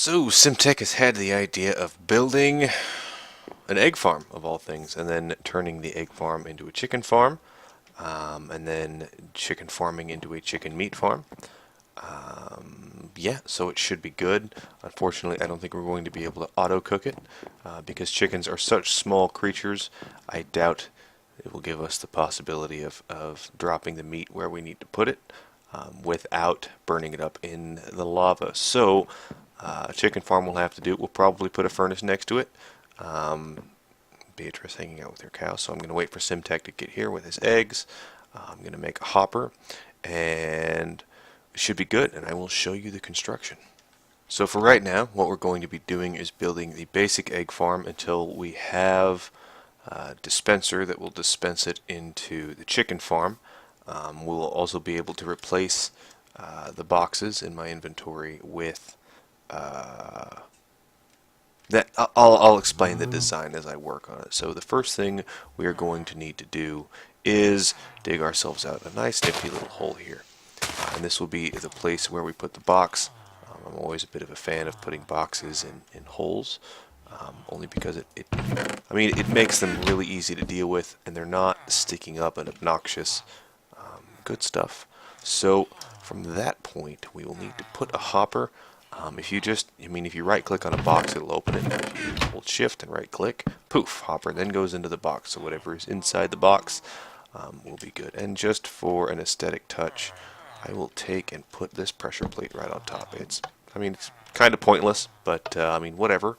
So, Simtech has had the idea of building an egg farm, of all things, and then turning the egg farm into a chicken farm, and then chicken farming into a chicken meat farm. Yeah, so it should be good. Unfortunately, I don't think we're going to be able to auto cook it because chickens are such small creatures. I doubt it will give us the possibility of dropping the meat where we need to put it without burning it up in the lava. So, a chicken farm will have to do it. We'll probably put a furnace next to it. Beatrice hanging out with her cow, so I'm going to wait for Simtech to get here with his eggs. I'm going to make a hopper, and it should be good, and I will show you the construction. So for right now, what we're going to be doing is building the basic egg farm until we have a dispenser that will dispense it into the chicken farm. We will also be able to replace the boxes in my inventory with that. I'll explain the design as I work on it. So the first thing we are going to need to do is dig ourselves out a nice nifty little hole here. And this will be the place where we put the box. I'm always a bit of a fan of putting boxes in holes, only because it makes them really easy to deal with, and they're not sticking up and obnoxious. Good stuff. So from that point, we will need to put a hopper. If you right click on a box, it'll open it. If you hold shift and right click, poof, hopper then goes into the box. So whatever is inside the box will be good. And just for an aesthetic touch, I will take and put this pressure plate right on top. It's kind of pointless, but whatever.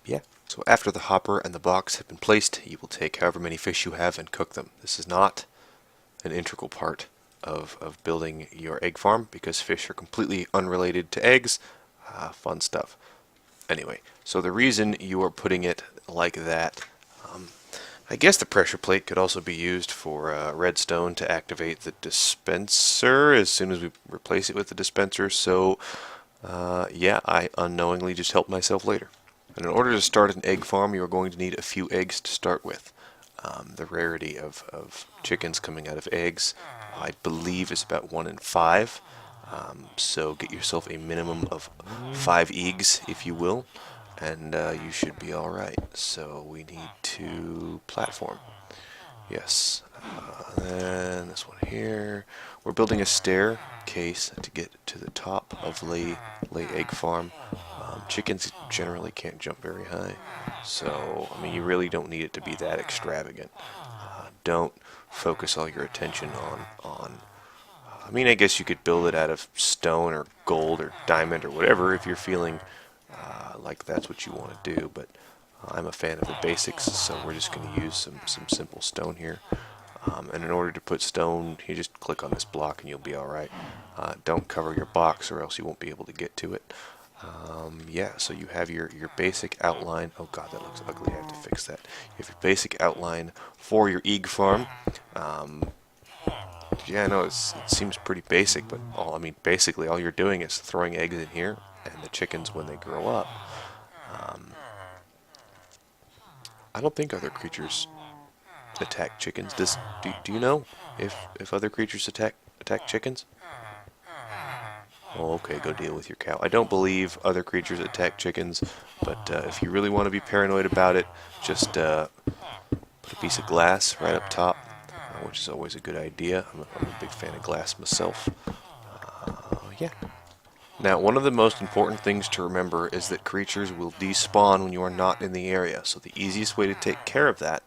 Yeah. So after the hopper and the box have been placed, you will take however many fish you have and cook them. This is not an integral part of building your egg farm because fish are completely unrelated to eggs. Fun stuff. Anyway, so the reason you are putting it like that, I guess the pressure plate could also be used for redstone to activate the dispenser as soon as we replace it with the dispenser. So yeah, I unknowingly just helped myself later. And in order to start an egg farm, you are going to need a few eggs to start with. The rarity of chickens coming out of eggs, I believe, is about 1 in 5. So get yourself a minimum of 5 eggs, if you will, and you should be alright. So we need to platform. Yes. And this one here. We're building a staircase to get to the top of lay egg farm. Chickens generally can't jump very high, so you really don't need it to be that extravagant. Don't focus all your attention on. I guess you could build it out of stone or gold or diamond or whatever if you're feeling like that's what you want to do. But I'm a fan of the basics, so we're just going to use some simple stone here. And in order to put stone, you just click on this block and you'll be alright. Don't cover your box or else you won't be able to get to it. Yeah, so you have your basic outline. Oh god, that looks ugly. I have to fix that. You have your basic outline for your egg farm. Yeah, I know it seems pretty basic, but basically all you're doing is throwing eggs in here, and the chickens, when they grow up, I don't think other creatures attack chickens. Do you know if other creatures attack chickens? Oh, okay, go deal with your cow. I don't believe other creatures attack chickens, but if you really want to be paranoid about it, just put a piece of glass right up top, which is always a good idea. I'm a big fan of glass myself. Yeah. Now, one of the most important things to remember is that creatures will despawn when you are not in the area, so the easiest way to take care of that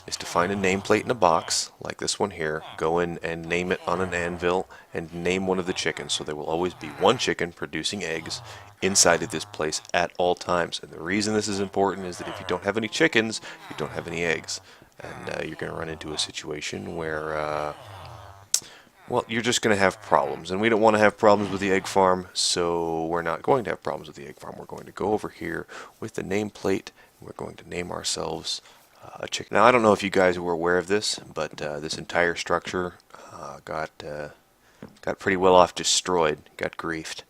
is to find a nameplate in a box, like this one here, go in and name it on an anvil, and name one of the chickens. So there will always be one chicken producing eggs inside of this place at all times. And the reason this is important is that if you don't have any chickens, you don't have any eggs. And you're going to run into a situation where, well, you're just going to have problems. And we don't want to have problems with the egg farm, so we're not going to have problems with the egg farm. We're going to go over here with the nameplate, and we're going to name ourselves a chicken. Now, I don't know if you guys were aware of this, but this entire structure got pretty well off destroyed, got griefed.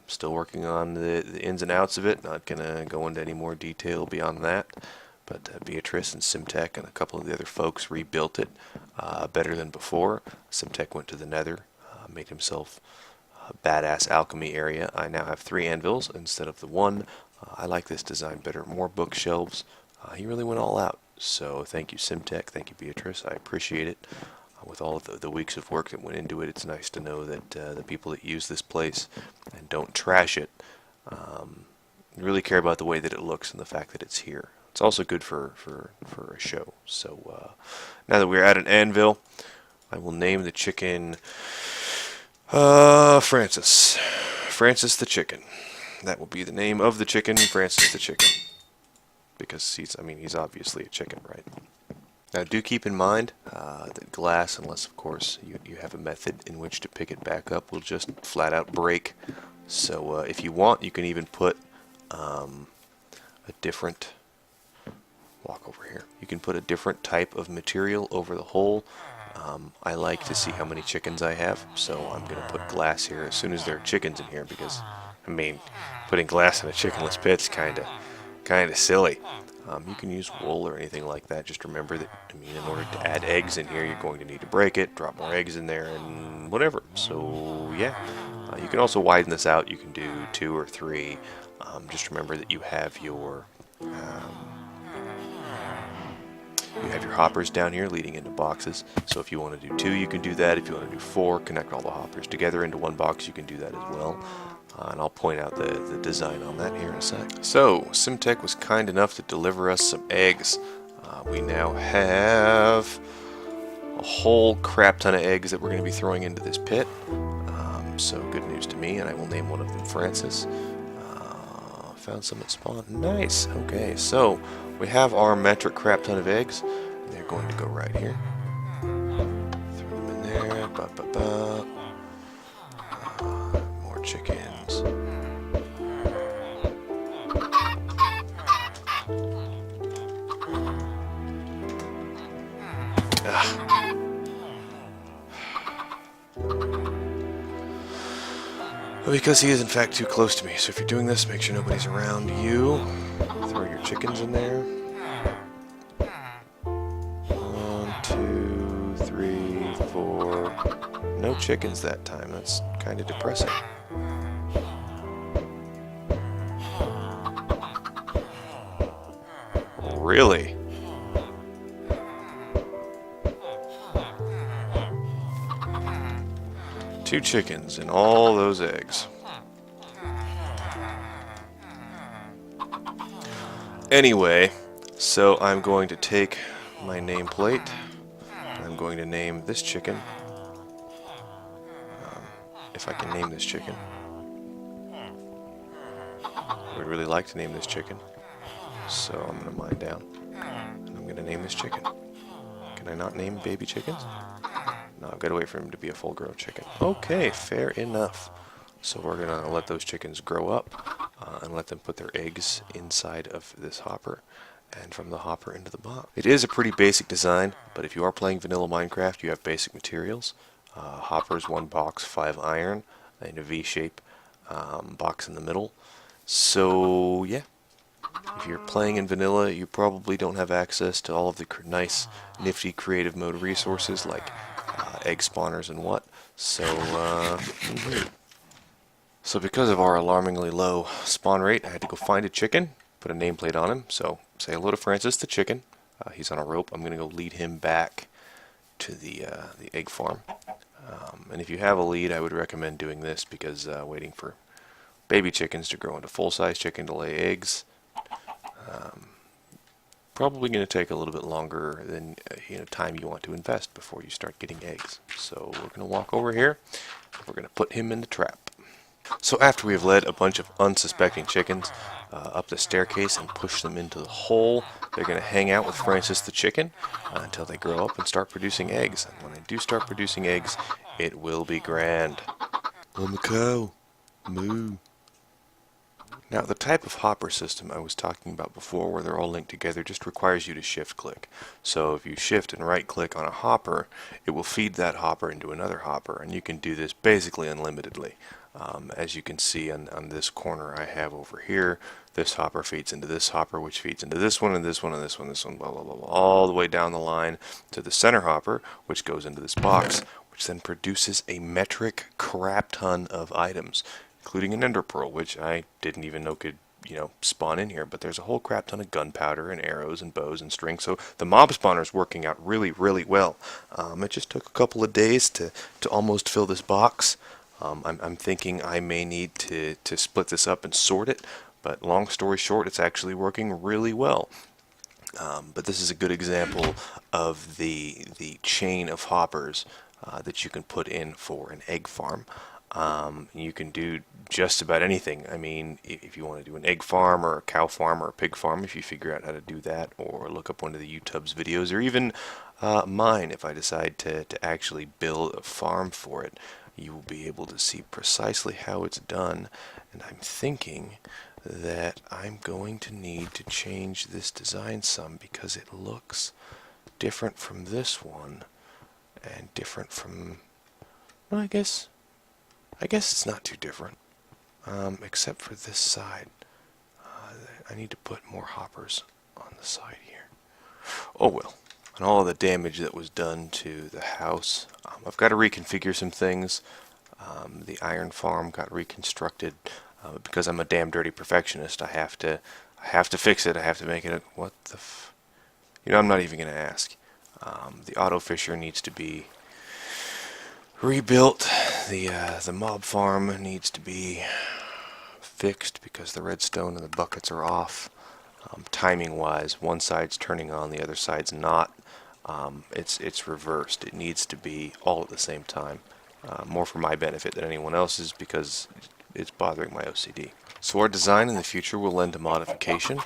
Still working on the ins and outs of it, not going to go into any more detail beyond that. But Beatrice and Simtech and a couple of the other folks rebuilt it better than before. Simtech went to the nether, made himself badass alchemy area. I now have 3 anvils instead of the 1. I like this design better. More bookshelves. He really went all out. So thank you, Simtech. Thank you, Beatrice. I appreciate it. With all of the weeks of work that went into it, it's nice to know that the people that use this place and don't trash it really care about the way that it looks and the fact that it's here. It's also good for a show. So now that we're at an anvil, I will name the chicken Francis. Francis the chicken. That will be the name of the chicken, Francis the chicken. Because he's obviously a chicken, right? Now do keep in mind that glass, unless of course you have a method in which to pick it back up, will just flat out break. So if you want, you can even put a different, walk over here, you can put a different type of material over the hole. I like to see how many chickens I have, so I'm going to put glass here as soon as there are chickens in here, because, putting glass in a chickenless pit's kind of silly. You can use wool or anything like that. Just remember that, in order to add eggs in here, you're going to need to break it, drop more eggs in there, and whatever. So, yeah. You can also widen this out. You can do 2 or 3. Just remember that you have your hoppers down here leading into boxes. So if you want to do 2, you can do that. If you want to do 4, connect all the hoppers together into one box, you can do that as well. And I'll point out the design on that here in a sec. So, Simtech was kind enough to deliver us some eggs. We now have a whole crap ton of eggs that we're going to be throwing into this pit. So good news to me, and I will name one of them Francis. Found some at spawn. Nice. Okay, so we have our metric crap ton of eggs. They're going to go right here. Throw them in there. More chickens. Because he is in fact too close to me. So if you're doing this, make sure nobody's around you. Throw your chickens in there. 1, 2, 3, 4. No chickens that time. That's kind of depressing. Really? Two chickens and all those eggs. Anyway, so I'm going to take my nameplate and I'm going to name this chicken. If I can name this chicken. I would really like to name this chicken. So I'm going to mine down. And I'm going to name this chicken. Can I not name baby chickens? No, I've got to wait for him to be a full-grown chicken. Okay, fair enough. So we're going to let those chickens grow up and let them put their eggs inside of this hopper and from the hopper into the box. It is a pretty basic design, but if you are playing vanilla Minecraft, you have basic materials. Hoppers, 1 box, 5 iron, in a V-shape, box in the middle. So, yeah. If you're playing in vanilla, you probably don't have access to all of the nice, nifty creative mode resources like egg spawners and what. So, so because of our alarmingly low spawn rate, I had to go find a chicken, put a nameplate on him. So say hello to Francis the chicken. He's on a rope. I'm going to go lead him back to the egg farm. And if you have a lead, I would recommend doing this because waiting for baby chickens to grow into full-size chicken to lay eggs probably going to take a little bit longer than time you want to invest before you start getting eggs. So we're going to walk over here. We're going to put him in the trap. So after we have led a bunch of unsuspecting chickens up the staircase and pushed them into the hole, they're going to hang out with Francis the chicken until they grow up and start producing eggs. And when they do start producing eggs, it will be grand. I'm a cow. Moo. Now, the type of hopper system I was talking about before, where they're all linked together, just requires you to shift-click. So if you shift and right-click on a hopper, it will feed that hopper into another hopper, and you can do this basically unlimitedly. As you can see on this corner I have over here, this hopper feeds into this hopper, which feeds into this one, and this one, and this one, this one, blah, blah, blah, blah, all the way down the line to the center hopper, which goes into this box, which then produces a metric crap ton of items, including an ender pearl, which I didn't even know could, spawn in here. But there's a whole crap ton of gunpowder and arrows and bows and strings. So the mob spawner is working out really, really well. It just took a couple of days to almost fill this box. I'm thinking I may need to split this up and sort it, but long story short, it's actually working really well. But this is a good example of the chain of hoppers that you can put in for an egg farm. You can do just about anything. I mean, if you want to do an egg farm or a cow farm or a pig farm, if you figure out how to do that, or look up one of the YouTube's videos, or even mine, if I decide to actually build a farm for it, you will be able to see precisely how it's done. And I'm thinking that I'm going to need to change this design some, because it looks different from this one and different from, well, I guess it's not too different, except for this side. I need to put more hoppers on the side here. Oh well. And all of the damage that was done to the house, I've got to reconfigure some things. The iron farm got reconstructed because I'm a damn dirty perfectionist. I have to fix it. I have to make it. What the? I'm not even going to ask. The auto fisher needs to be rebuilt. The mob farm needs to be fixed because the redstone and the buckets are off. Timing wise, one side's turning on, the other side's not. It's reversed. It needs to be all at the same time. More for my benefit than anyone else's, because it's bothering my OCD. So our design in the future will lend to modification.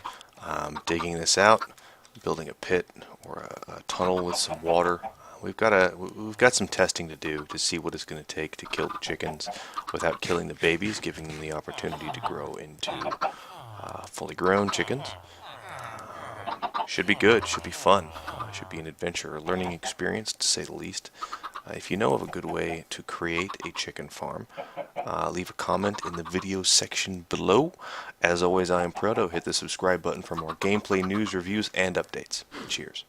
Digging this out, building a pit or a tunnel with some water. We've got some testing to do to see what it's going to take to kill the chickens without killing the babies, giving them the opportunity to grow into fully grown chickens. Should be good, should be fun, should be an adventure, a learning experience to say the least. If you know of a good way to create a chicken farm, leave a comment in the video section below. As always, I am Proto. Hit the subscribe button for more gameplay, news, reviews, and updates. Cheers.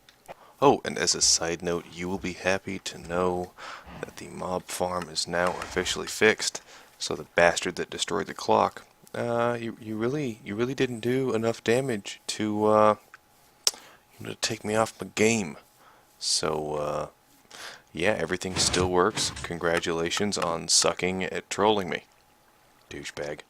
Oh, and as a side note, you will be happy to know that the mob farm is now officially fixed. So the bastard that destroyed the clock, you really didn't do enough damage to take me off my game. So yeah, everything still works. Congratulations on sucking at trolling me, douchebag.